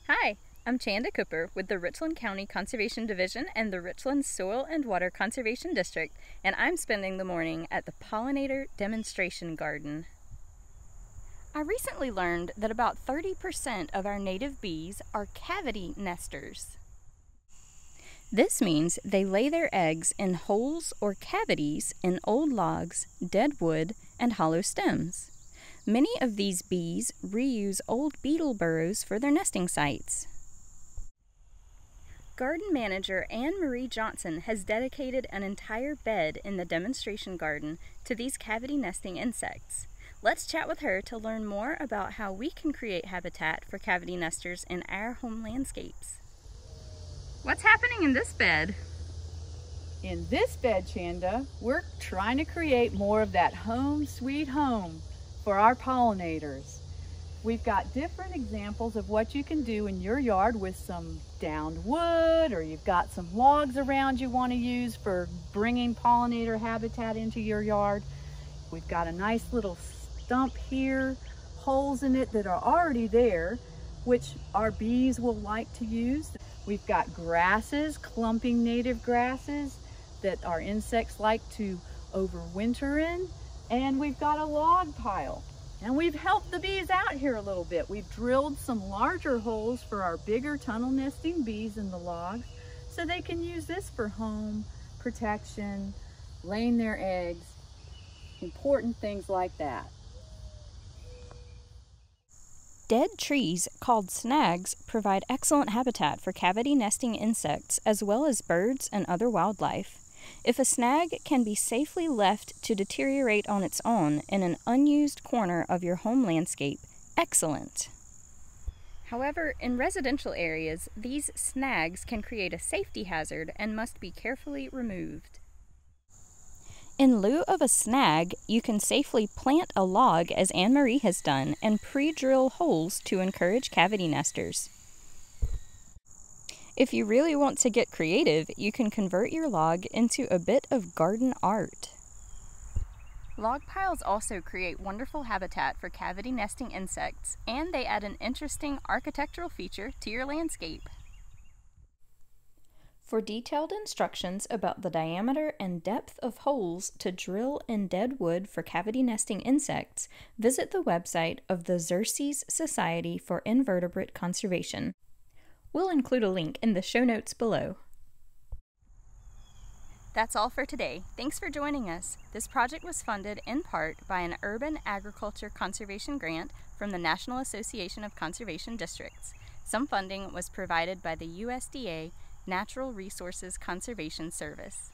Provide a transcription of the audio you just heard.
Hi, I'm Chanda Cooper with the Richland County Conservation Division and the Richland Soil and Water Conservation District, and I'm spending the morning at the Pollinator Demonstration Garden. I recently learned that about 30% of our native bees are cavity nesters. This means they lay their eggs in holes or cavities in old logs, dead wood, and hollow stems. Many of these bees reuse old beetle burrows for their nesting sites. Garden manager Anne Marie Johnson has dedicated an entire bed in the demonstration garden to these cavity nesting insects. Let's chat with her to learn more about how we can create habitat for cavity nesters in our home landscapes. What's happening in this bed? In this bed, Chanda, we're trying to create more of that home sweet home for our pollinators. We've got different examples of what you can do in your yard with some downed wood, or you've got some logs around you want to use for bringing pollinator habitat into your yard. We've got a nice little stump here, holes in it that are already there, which our bees will like to use. We've got grasses, clumping native grasses that our insects like to overwinter in. And we've got a log pile. And we've helped the bees out here a little bit. We've drilled some larger holes for our bigger tunnel nesting bees in the logs so they can use this for home protection, laying their eggs, important things like that. Dead trees, called snags, provide excellent habitat for cavity nesting insects as well as birds and other wildlife. If a snag can be safely left to deteriorate on its own in an unused corner of your home landscape, excellent. However, in residential areas, these snags can create a safety hazard and must be carefully removed. In lieu of a snag, you can safely plant a log as Anne Marie has done and pre-drill holes to encourage cavity nesters. If you really want to get creative, you can convert your log into a bit of garden art. Log piles also create wonderful habitat for cavity nesting insects, and they add an interesting architectural feature to your landscape. For detailed instructions about the diameter and depth of holes to drill in dead wood for cavity nesting insects, visit the website of the Xerces Society for Invertebrate Conservation. We'll include a link in the show notes below. That's all for today. Thanks for joining us. This project was funded in part by an Urban Agriculture Conservation Grant from the National Association of Conservation Districts. Some funding was provided by the USDA Natural Resources Conservation Service.